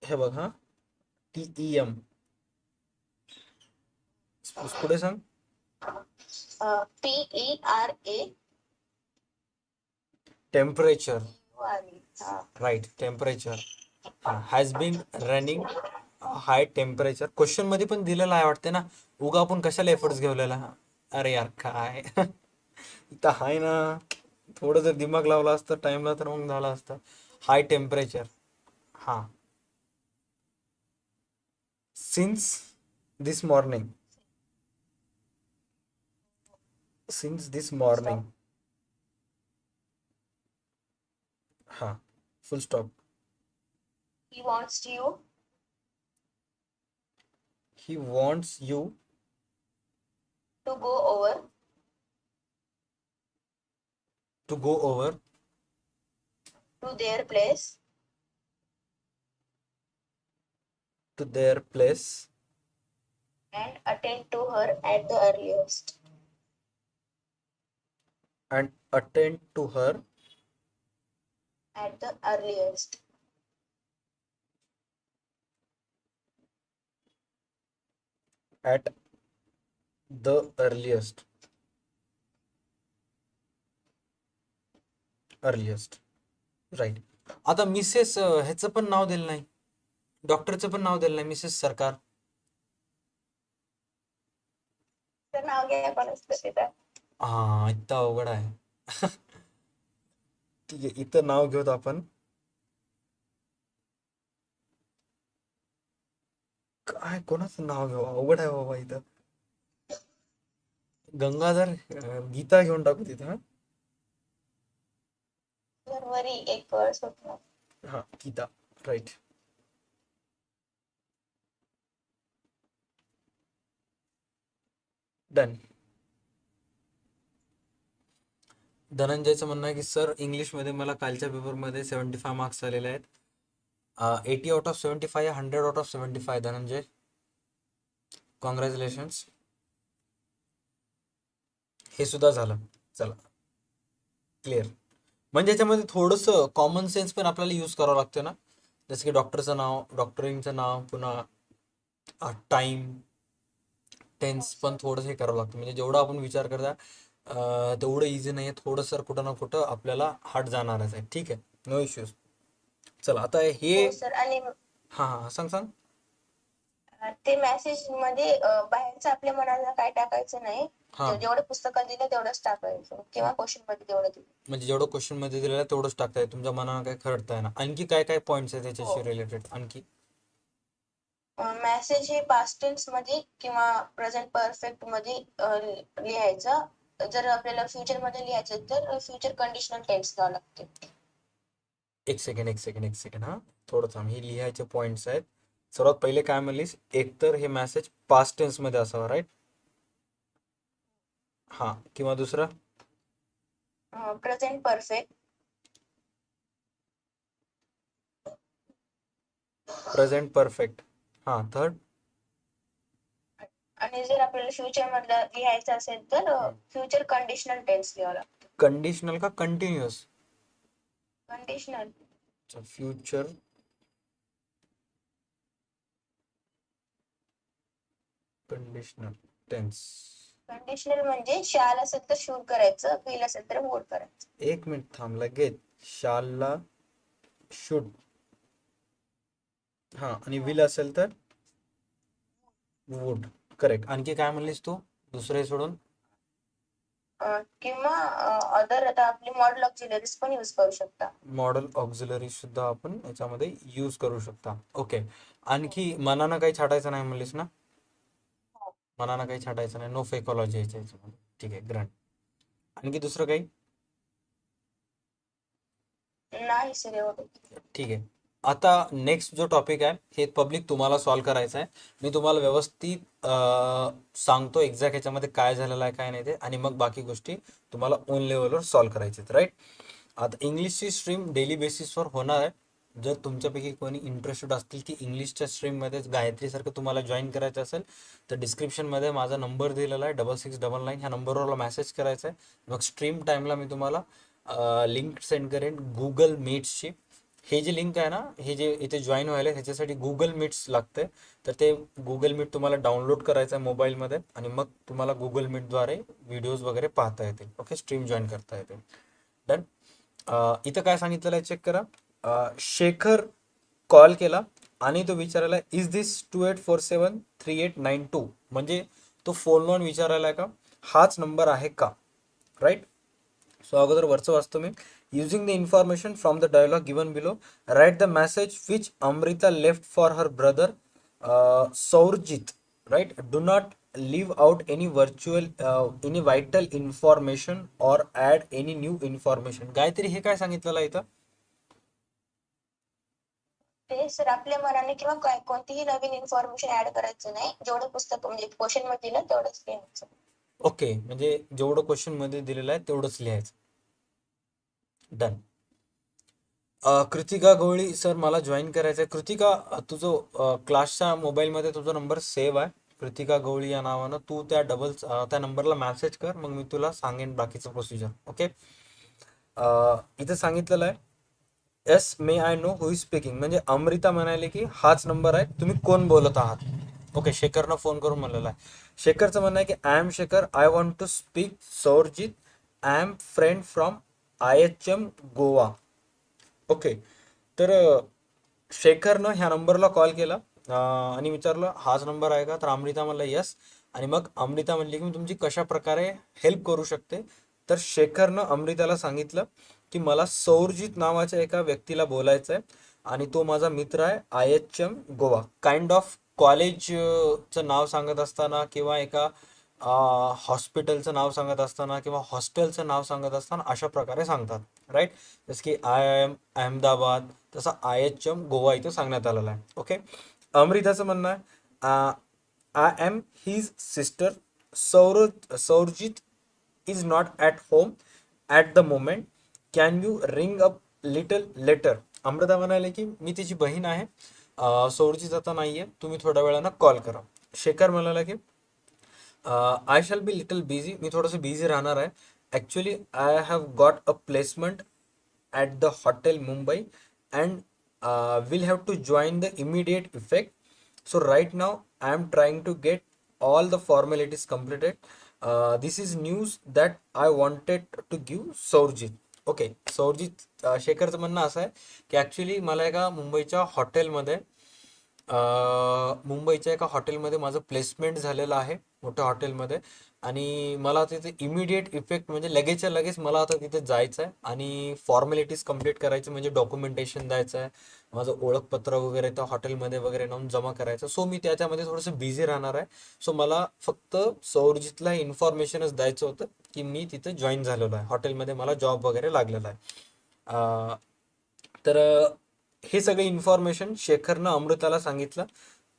हे बघ हा TEM पुढे सांग.
PERA
टेम्परेचर
हा.
Right temperature has been running high temperature. Question मध्ये पण दिलेला आहे वाटते ना. उगा आपण कशाला एफर्ट्स घेवलेला. अरे यार काय इथं हाय ना. थोडं जर दिमाग लावला असतं टाइमला तर मग झालं असतं. हाय टेम्परेचर हा since this morning since this morning हा full stop.
He wants you
he wants you
to go over
to go over
to their place
to their place
and attend to her at the earliest.
And attend to her
At the earliest.
At the earliest right. आता मिसेस ह्याचं पण नाव दिलं नाही, डॉक्टरचं पण नाव दिलं नाही, मिसेस सरकार.
तर नाव घ्या पण असतं तिथं.
हा इथं अवघड आहे. ठीक आहे इथं नाव घेऊत आपण. काय कोणाचं नाव घेऊ, अवघड आहे बाबा इथं. गंगाधर गीता घेऊन टाकू तिथं. हा
तर वरी एक वर्ष होतं.
हा गीता राईट. डन. धनंजयचं म्हणणं आहे की सर इंग्लिशमध्ये मला कालच्या पेपरमध्ये 75 मार्क्स आलेले आहेत. 80 out of 75 100 out of 75. Dhananjay congratulations. हे सुद्धा झालं. चला क्लिअर. म्हणजे याच्यामध्ये थोडंसं कॉमन सेन्स पण आपल्याला यूज करावं लागतं ना. जसं की डॉक्टरचं नाव, डॉक्टरींचं नाव, पुन्हा टाइम टेन्स पण थोडंसं हे करावं लागतं. म्हणजे जेवढं आपण विचार करता तेवढं इझी नाही आहे. थोडंसं कुठं ना कुठं आपल्याला हार्ड जाणारच आहे. ठीक आहे नो इश्यूज. चला आता हे
हो सर. आणि
हां हां सांग सांग.
ते मेसेज मध्ये बाहेरचं आपल्या मनाला काय टाकायचं नाही.
हां
जेवढं पुस्तकात दिलं तेवढंच टाकायचं किंवा क्वेश्चन मध्ये तेवढं दिलं.
म्हणजे जेवढं क्वेश्चन मध्ये दिलेलं आहे तेवढंच टाकताय. तुमच्या मनाला काही खरडताय ना. आणखी काय काय पॉईंट्स आहेत
हो.
त्याच्याशी रिलेटेड आणखी.
मेसेज हे पास्ट टेन्स मध्ये किंवा प्रेझेंट परफेक्ट मध्ये लिहायचं. जर आपल्याला फ्युचर मध्ये लिहायचं तर फ्युचर कंडिशनल टेन्स घ्यावं लागते.
एक सेकंड हा थोडं थांब. हे लिहायचे पॉईंट्स आहेत. सर्वात पहिले काय म्हणलीस, एकतर हे मेसेज पास्ट टेन्स मध्ये असावं, राईट? हा, किंवा दुसरं
प्रेझेंट परफेक्ट.
Present perfect. हा, थर्ड
आणि जर आपल्याला फ्युचर मधलं लिहायचं असेल तर फ्युचर कंडिशनल टेन्स लिहावं लागतं.
कंडिशनल का continuous?
Conditional.
Future conditional tense.
Conditional म्हणजे शाल असेल तर शूड करायचं, विल असेल तर वुड करायचं.
एक मिनिट थांब, लगेच शालला शुड, हा, आणि विल असेल तर वुड. करेक्ट. आणखी काय म्हणलीस तू दुसरे सोडून?
किंवा अदर आता आपली मॉडल ऑक्झिलरीज पण यूज करू शकता.
मॉडल ऑक्झिलरी सुद्धा आपण याच्यामध्ये यूज करू शकता. ओके. आणखी मनानं काही छाटायचं नाही म्हणलीस ना? मनानं काही छाटायचं नाही, नो फेकॉलॉजी याच्यामध्ये. ठीक आहे, ग्रँड. आणखी दुसरं काही?
नाही सर एवढं.
ठीक आहे. आता नेक्स्ट जो टॉपिक आहे हे पब्लिक तुम्हाला सॉल्व करायचा आहे. मी तुम्हाला व्यवस्थित सांगतो एक्झॅक्ट ह्याच्यामध्ये काय झालेलं आहे काय नाही ते, आणि मग बाकी गोष्टी तुम्हाला ओन लेवलवर सॉल्व करायचे आहेत, राईट? आता इंग्लिशची स्ट्रीम डेली बेसिसवर होणार आहे. जर तुमच्यापैकी कोणी इंटरेस्टेड असतील की इंग्लिशच्या स्ट्रीममध्ये गायत्रीसारखं तुम्हाला जॉईन करायचं असेल तर डिस्क्रिप्शनमध्ये माझा नंबर दिलेला आहे 6699, ह्या नंबरवर मेसेज करायचा आहे. मग स्ट्रीम टाईमला मी तुम्हाला लिंक सेंड करेन गुगल मीट्सची. हे जे लिंक आहे ना, हे जे इथे जॉईन व्हायला ह्याच्यासाठी गुगल मीट्स लागते. तर ते गुगल मीट तुम्हाला डाउनलोड करायचं आहे मोबाईलमध्ये, आणि मग तुम्हाला गुगल मीटद्वारे व्हिडिओज वगैरे पाहता येतील. ओके, स्ट्रीम जॉईन करता येते. डन. इथं काय सांगितलेलं आहे चेक करा. शेखर कॉल केला आणि तो विचारायला इज दिस 28473892, म्हणजे तो फोन लावून विचारायला का हाच नंबर आहे का, राईट? सो अगोदर वरचं वाचतो मी. Using the information from the dialogue given below, write the message which Amrita left for her brother Saurjit, right? Do not leave out any vital information or add any new information. Gayatri, हे काय सांगितलेलं आहे इथं?
ते सर आपल्या मनाने किंवा काय कोणतीही नवीन इन्फॉर्मेशन ऍड करायचं नाही, जेवढं पुस्तक म्हणजे क्वेश्चन मध्ये दिलं तेवढंच लिहायचं.
ओके, म्हणजे जेवढं क्वेश्चन मध्ये दिलेलं आहे तेवढंच लिहायचं. डन. कृतिका गवळी, सर मला जॉईन करायचं आहे. कृतिका, तुझं क्लासच्या मोबाईलमध्ये तुझा नंबर सेव्ह आहे कृतिका गवळी या नावानं. तू त्या नंबरला मेसेज कर, मग मी तुला सांगेन बाकीचं प्रोसिजर. ओके. इथं सांगितलेलं आहे S may I know who is speaking, म्हणजे अमृता म्हणाले की हाच नंबर आहे, तुम्ही कोण बोलत आहात? ओके, शेखरनं फोन करून म्हणलेला आहे. शेखरचं म्हणणं आहे की I am Shekhar, I want to speak Saurjit, I am friend from IHM Goa. Okay, तर शेखरनं ह्या नंबरला कॉल केला आणि विचारलं हाच नंबर आहे का? तर अमृता म्हणला यस. आणि मग अमृता म्हणली की मी तुमची कशा प्रकारे हेल्प करू शकते? तर शेखरनं अमृताला सांगितलं की मला सौरजित नावाच्या एका व्यक्तीला बोलायचं आहे, आणि तो माझा मित्र आहे IHM गोवा. काइंड ऑफ कॉलेजचं नाव सांगत असताना किंवा एका हॉस्पिटलचं नाव सांगत असताना किंवा हॉस्टेलचं नाव सांगत असताना अशा प्रकारे सांगतात, राईट? जसं की IIM अहमदाबाद, तसा IHM गोवा इथं सांगण्यात आलेला आहे. ओके. अमृताचं म्हणणं आहे I am his sister, Saurjit is not at home at the moment, can you ring up little later. Amrita म्हणाले की मी तिची बहीण आहे, सौरजित आता नाहीये, तुम्ही थोड्या वेळानं कॉल करा. शेखर म्हणाला की I shall be little busy, मी थोडंसं बिझी राहणार आहे. Actually I have got a placement at the hotel Mumbai and will have to join the immediate effect. So right now I am trying to get all the formalities completed. This is news that I wanted to give Saurjit. Okay, Saurjit, शेखरचं म्हणणं असं आहे की actually मला एका मुंबईच्या एका हॉटेलमध्ये माझं प्लेसमेंट झालेलं आहे, मोठ्या हॉटेलमध्ये, आणि मला तिथे इमिडिएट इफेक्ट म्हणजे लगेचच्या लगेच मला आता तिथे जायचं आहे आणि फॉर्मॅलिटीज कम्प्लीट करायचं, म्हणजे डॉक्युमेंटेशन द्यायचं आहे, माझं ओळखपत्र वगैरे त्या हॉटेलमध्ये वगैरे नेऊन जमा करायचं. सो मी त्याच्यामध्ये थोडंसं बिझी राहणार आहे. सो मला फक्त सौरजितला इन्फॉर्मेशनच द्यायचं होतं की मी तिथे जॉईन झालेलो आहे, हॉटेलमध्ये मला जॉब वगैरे लागलेला आहे. तर हे सगळे इन्फॉर्मेशन शेखरनं अमृताला सांगितलं,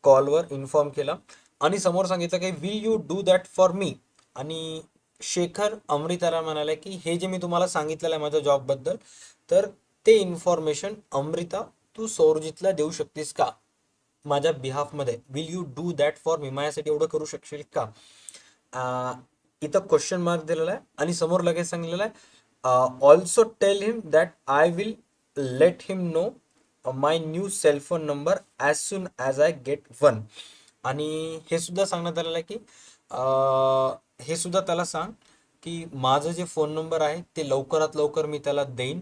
कॉलवर इन्फॉर्म केला आणि समोर सांगितलं की will you do that for मी. आणि शेखर अमृताला म्हणाले की हे जे मी तुम्हाला सांगितलेलं आहे माझ्या जॉबबद्दल, तर ते इन्फॉर्मेशन अमृता तू सौरजितला देऊ शकतेस का माझ्या बिहाफमध्ये. Will you do that for me, माझ्यासाठी एवढं करू शकशील का. इथं क्वेश्चन मार्क दिलेला आहे आणि समोर लगेच सांगितलेलं आहे also tell him that I will let him know my new cellphone number as soon as I get one. आणि हे सुद्धा सांगण्यात आलेलं आहे की हे सुद्धा त्याला सांग की माझं जे फोन नंबर आहे ते लवकरात लवकर मी त्याला देईन.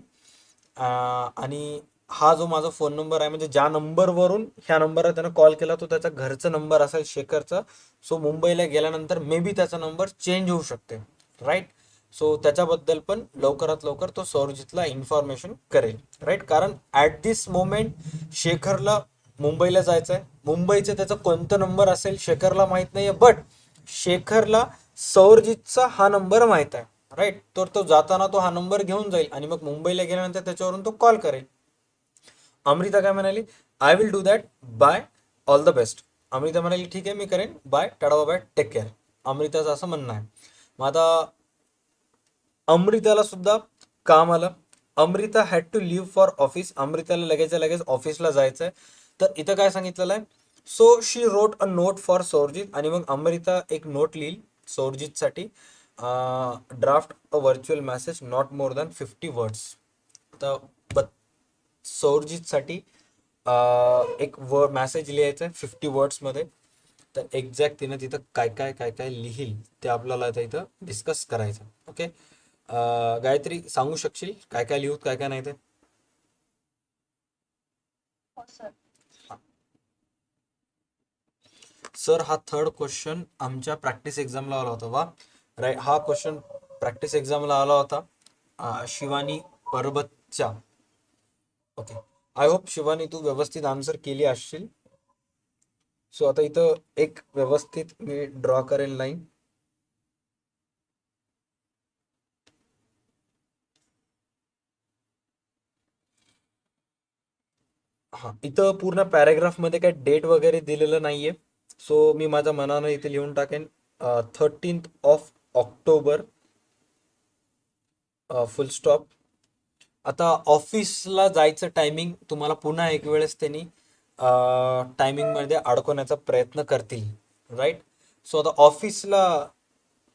आणि हा जो माझा फोन नंबर आहे म्हणजे ज्या नंबरवरून ह्या नंबरला त्यानं कॉल केला तो त्याचा घरचा नंबर असेल शेखरचा. सो मुंबईला गेल्यानंतर मे बी त्याचा नंबर चेंज होऊ शकते, राईट. सो त्याच्याबद्दल पण लवकरात लवकर तो सौरजितला इन्फॉर्मेशन करेल, राईट. कारण ॲट दिस मोमेंट शेखरला मुंबईला जायचं आहे. मुंबईचं त्याचा कोणता नंबर असेल शेखरला माहीत नाही आहे, बट शेखरला सौरजितचा हा नंबर माहीत आहे, राईट. तर तो जाताना तो हा नंबर घेऊन जाईल आणि मग मुंबईला गेल्यानंतर त्याच्यावरून तो कॉल करेल. अमृता काय म्हणाली, I will do that, bye, all the best. Amrita म्हणाली ठीक आहे मी करेन, bye, tata bye, take care. अमृताचं असं म्हणणं आहे. मग आता अमृताला सुद्धा काम आलं. Amrita had to leave for office. अमृताला लगेचच्या लगेच ऑफिसला जायचं आहे. तर इथं काय सांगितलेलं आहे, so she wrote a note for Saurjit. आणि मग अमृता एक नोट लिहिल सौरजितसाठी, draft a virtual message not more than 50 words. तर सौरजितसाठी एक मेसेज लिहायचा आहे 50 वर्ड्समध्ये. तर एक्झॅक्ट तिनं तिथं काय काय काय काय लिहिल ते आपल्याला आता इथं डिस्कस करायचं. ओके, गायत्री सांगू शकशील काय काय लिहूत काय काय नाही ते.
हो सर.
सर हा थर्ड क्वेश्चन आमच्या प्रॅक्टिस एक्झामला आला होता. वा, राईट. हा क्वेश्चन प्रॅक्टिस एक्झामला आला होता शिवानी परबतच्या. ओके, आय होप शिवानी तू व्यवस्थित आन्सर केली असशील. सो आता इथं एक व्यवस्थित मी ड्रॉ करेल लाईन. हा, इथं पूर्ण पॅराग्राफ मध्ये काही डेट वगैरे दिलेलं नाहीये. सो मी माझ्या मनानं इथे लिहून टाकेन 13th of October, full stop. आता ऑफिसला जायचं टायमिंग तुम्हाला पुन्हा एक वेळेस त्यांनी टायमिंगमध्ये अडकवण्याचा प्रयत्न करतील, राईट. सो आता ऑफिसला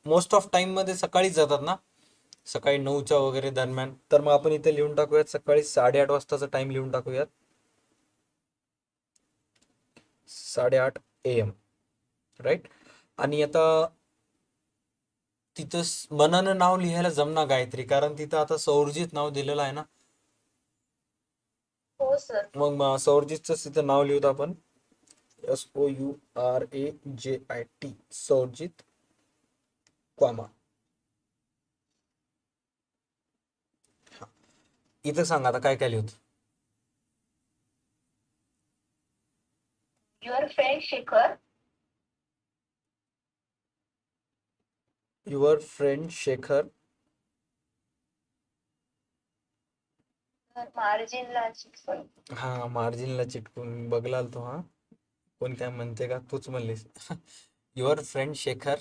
मोस्ट ऑफ टाइममध्ये सकाळीच जातात ना, सकाळी 9च्या वगैरे दरम्यान. तर मग आपण इथे लिहून टाकूयात सकाळी 8:30 वाजताचा टाइम लिहून टाकूयात, 8:30 AM, राईट. आणि आता तिथं मनानं नाव लिहायला जमना गायत्री, कारण तिथं आता सौरजित नाव दिलेलं आहे ना.
हो सर.
मग सौरजितच तिथं नाव लिहूत आपण, SOURAJIT, सौरजित, क्वामा. इथं सांगा आता काय काय लिहूत.
Your friend Shekhar
your friend Shekhar.
मार्जिनला शिकवण.
हा, मार्जिनला चिटकून बघलाल तो. हा, कोण काय म्हणते का, तूच म्हणलीस. Your friend Shekhar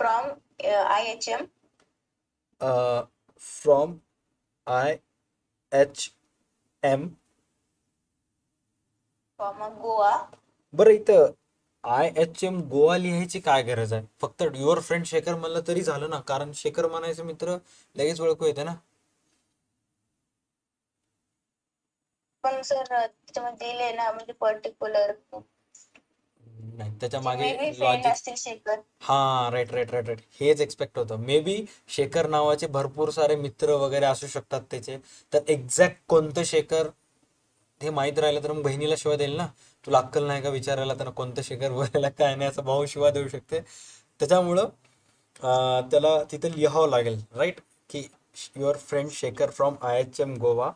from IHM
from IHM.
Goa.
बरं, इथं IHM गोवा लिहायची काय गरज आहे. फक्त युअर फ्रेंड शेखर म्हणलं तरी झालं ना, कारण शेखर म्हणायचं मित्र लगेच ओळखू येते ना.
पण सर त्याच्यामध्ये दिले ना म्हणजे पर्टिक्युलर
नाही, त्याच्या
जे
मागे
मे बी फ्रेंड
लॉजिक.
असतील शेखर.
हा, राईट राईट राईट राईट, हेच एक्सपेक्ट होतं. मे बी शेखर नावाचे भरपूर सारे मित्र वगैरे असू शकतात त्याचे. तर एक्झॅक्ट कोणतं शेखर हे माहीत राहिलं तर मग बहिणीला शिवा देईल ना. तुला अक्कल नाही का विचारायला त्यांना कोणतं शेखर बोलायला काय नाही, असं भाऊ शिवा देऊ शकते. त्याच्यामुळं त्याला तिथे लिहावं लागेल, राईट, की your friend Shekhar from IHM Goa.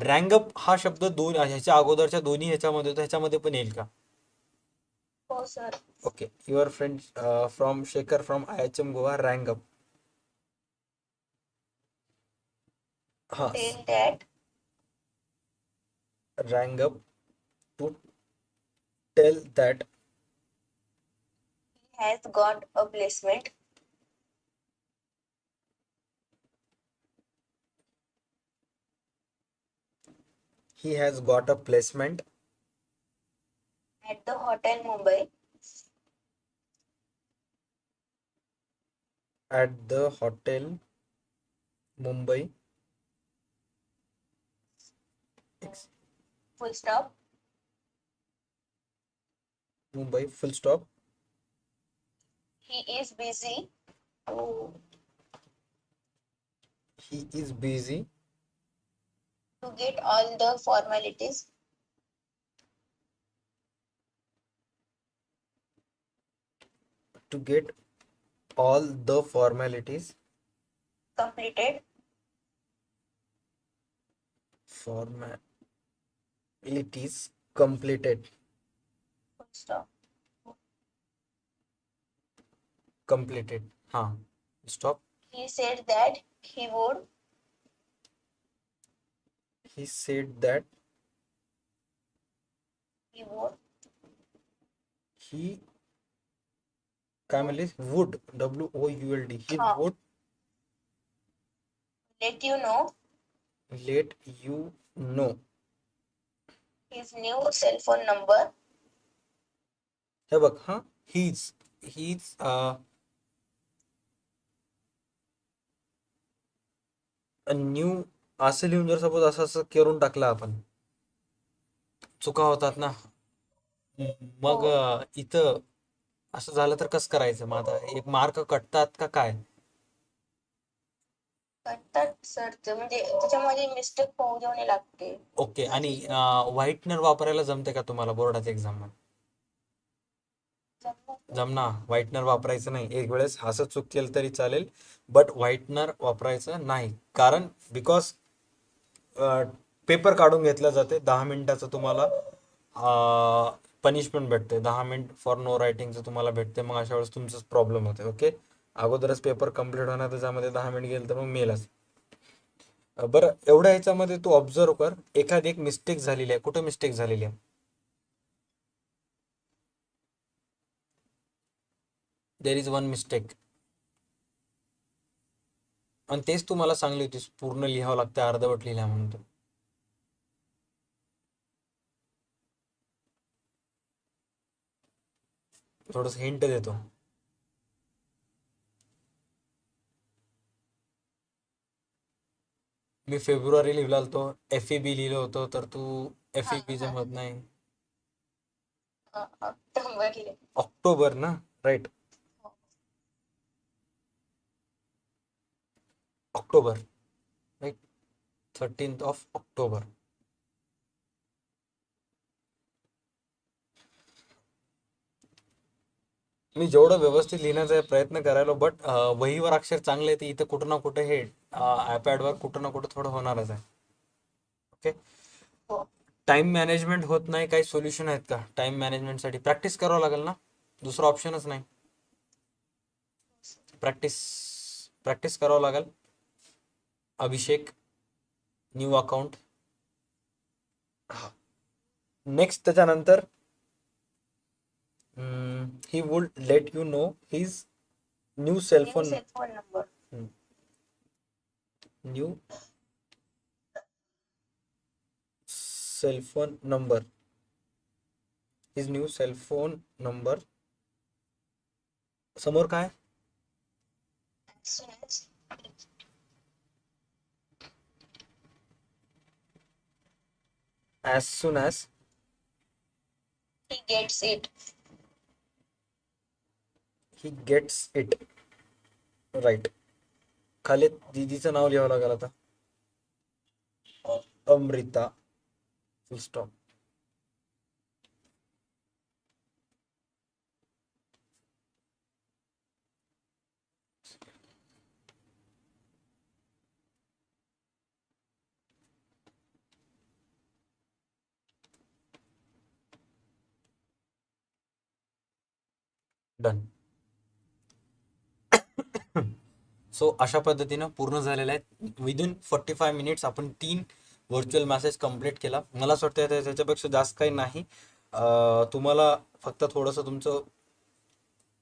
Rang up हा शब्द ह्याच्या अगोदरच्या दोन्ही ह्याच्यामध्ये होता, ह्याच्यामध्ये पण येईल का.
हो sir.
Okay, your friend from Shekhar from IHM Goa, rang up. हा,
tell that
rang up to tell that
he has got a placement
he has got a placement
at the Hotel Mumbai
at the Hotel Mumbai. Ex-
full stop.
Mumbai, full stop.
He is busy to
He is busy
get all the formalities
to get all the formalities
completed.
completed.
Full stop.
Completed. हाँ, stop.
He said that he would
He said that
he would
he काय म्हणली would would he
uh,
would
let you know
let you know
his new cell phone number.
हे बघ हा he's a new असं लिहून जर suppose असं असं करून टाकलं आपण चुका होतात ना मग
हो
इथं असं झालं तर कसं करायचं मग आता एक मार्क कटतात का काय
करतात सर ते म्हणजे त्याच्यामध्ये मिस्टेक होऊ देऊ नाही लागते.
ओके आणि व्हाईटनर वापरायला जमते का तुम्हाला बोर्डाच्या एक्झाम मध्ये जमना व्हाईटनर वापरायचं नाही एक वेळेस असं चूक केलं तरी चालेल बट व्हाईटनर वापरायचं नाही कारण बिकॉज पेपर काढून घेतला जाते 10 मिनिटाचं तुम्हाला पनिशमेंट भेटते 10 मिनिट फॉर नो रायटिंगचं तुम्हाला भेटते मग अशा वेळेस तुमचाच प्रॉब्लेम होते ओके अगोदरच पेपर कम्प्लीट होणार त्याच्यामध्ये 10 मिनिट गेलं तर मग मेलच बरं एवढ्या ह्याच्यामध्ये तू ऑब्झर्व कर एखादी एक मिस्टेक झालेली आहे कुठं मिस्टेक झालेली आहे देर इज वन मिस्टेक आणि तेच तू मला सांगली होतीस पूर्ण लिहावं लागतं अर्धवट लिहिल्या म्हणून तू थोडस हिंट देतो मी फेब्रुवारी लिहिला होतो FEB लिहिलं होतं तर तू
हा
FEB
हा
जमत नाही
ऑक्टोबर
ऑक्टोबर ना राईट ऑक्टोबर राईट 13 ऑक्टोबर मी जेवढं व्यवस्थित लिहिण्याचा प्रयत्न करायला बट वहीवर अक्षर चांगले ते इथं कुठं ना कुठं हे आयपॅडवर कुठं ना कुठं थोडं होणारच आहे ओके
हो
टाइम मॅनेजमेंट होत नाही काही सोल्युशन आहेत का टाइम मॅनेजमेंटसाठी प्रॅक्टिस करावं लागेल ना दुसरा ऑप्शनच नाही प्रॅक्टिस प्रॅक्टिस करावं लागेल अभिषेक न्यू अकाउंट नेक्स्ट त्याच्यानंतर he would let you know his new
new
cellphone
cell phone number.
New cellphone number his new cellphone number समोर काय as soon as
He gets it.
he gets it right खाली दीदीचं नाव लिहावं लागेल आता अमृता फुल stop done so अशा पद्धतीनं पूर्ण झालेलं आहे. विदिन 45 मिनिट्स आपण 3 व्हर्च्युअल मॅसेज कंप्लीट केला. मला असं वाटतं त्याच्यापेक्षा जास्त काही नाही. तुम्हाला फक्त थोडंसं तुमचं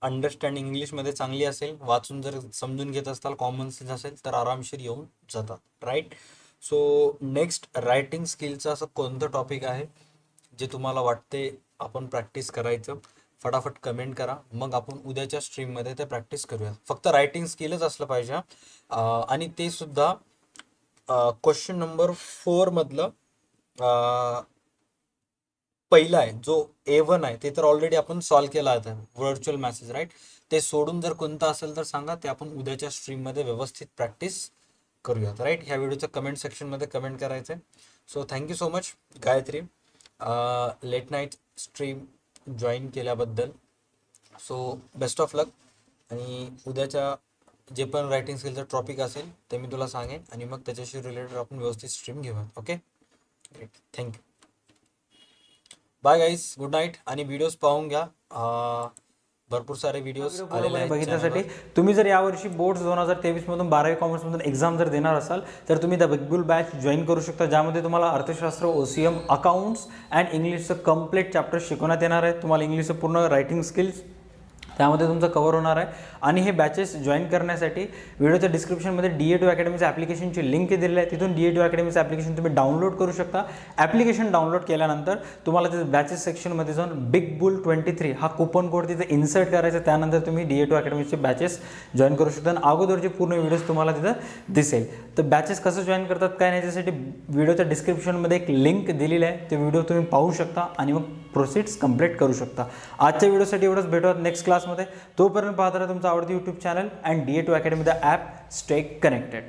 अंडरस्टँडिंग इंग्लिशमध्ये चांगली असेल, वाचून जर समजून घेत असाल, कॉमन सेन्स असेल तर आरामशीर येऊन जातात, राईट. सो नेक्स्ट रायटिंग स्किलचं असं कोणतं टॉपिक आहे जे तुम्हाला वाटते आपण प्रॅक्टिस करायचं, फटाफट कमेंट करा. मग आपण उद्याच्या स्ट्रीममध्ये ते प्रॅक्टिस करूया. फक्त रायटिंग स्किलच असलं पाहिजे. आणि ते सुद्धा क्वेश्चन नंबर 4 मधलं पहिला आहे जो A1 आहे ते तर ऑलरेडी आपण सॉल्व्ह केला आहे व्हर्च्युअल मॅसेज, राईट. ते सोडून जर कोणतं असेल तर सांगा, ते आपण उद्याच्या स्ट्रीममध्ये व्यवस्थित प्रॅक्टिस करूयात, राईट. ह्या व्हिडिओचं कमेंट सेक्शनमध्ये कमेंट करायचं आहे. So thank you so much Gayatri, late night stream join केल्याबद्दल. So best of luck. आणि उद्याच्या जे पण रायटिंग स्किलचं टॉपिक असेल ते मी तुला सांगेन आणि मग त्याच्याशी रिलेटेड आपण व्यवस्थित स्ट्रीम घेऊया. Okay, great, thank you. Bye guys, good night. आणि व्हिडिओज पाहून घ्या, भरपूर सारे व्हिडिओज आलेले आहेत
बघितण्यासाठी. तुम्ही जर यावर्षी बोर्ड्स 2023 मधून 12वी कॉमर्समधून एक्झाम जर देणार असाल तर तुम्ही the big bull batch join करू शकता, ज्यामध्ये तुम्हाला अर्थशास्त्र, OCM, अकाउंट्स अँड इंग्लिशचं कम्प्लीट चॅप्टर शिकवण्यात येणार आहे. तुम्हाला इंग्लिशचं पूर्ण रायटिंग स्किल्स त्यामध्ये तुमचं कव्हर होणार आहे. आणि हे बॅचेस जॉईन करण्यासाठी व्हिडिओच्या डिस्क्रिप्शनमध्ये DA2 अकॅडमीच्या ॲप्लिकेशनची लिंक दिलेली आहे. तिथून DA2 अकॅडमीचं ॲप्लिकेशन तुम्ही डाउनलोड करू शकता. ॲप्लिकेशन डाउनलोड केल्यानंतर तुम्हाला तिथे बॅचेस सेक्शनमध्ये जाऊन बिग बुल 23 हा कुपन कोड तिथे इन्सर्ट करायचा. त्यानंतर तुम्ही DA2 अकॅडमीचे बॅचेस जॉईन करू शकता आणि अगोदरचे पूर्ण व्हिडिओज तुम्हाला तिथं दिसेल. तर बॅचेस कसं जॉईन करतात काय नाही याच्यासाठी व्हिडिओच्या डिस्क्रिप्शनमध्ये एक लिंक दिलेली आहे. ते व्हिडिओ तुम्ही पाहू शकता आणि मग प्रोसेस कंप्लीट करू शकता. आजच्या व्हिडिओसाठी एवढंच. भेटूयात नेक्स्ट क्लासमध्ये. तोपर्यंत पाहत राहा तुमचं आवडतं YouTube channel and DA2 academy the app. Stay connected.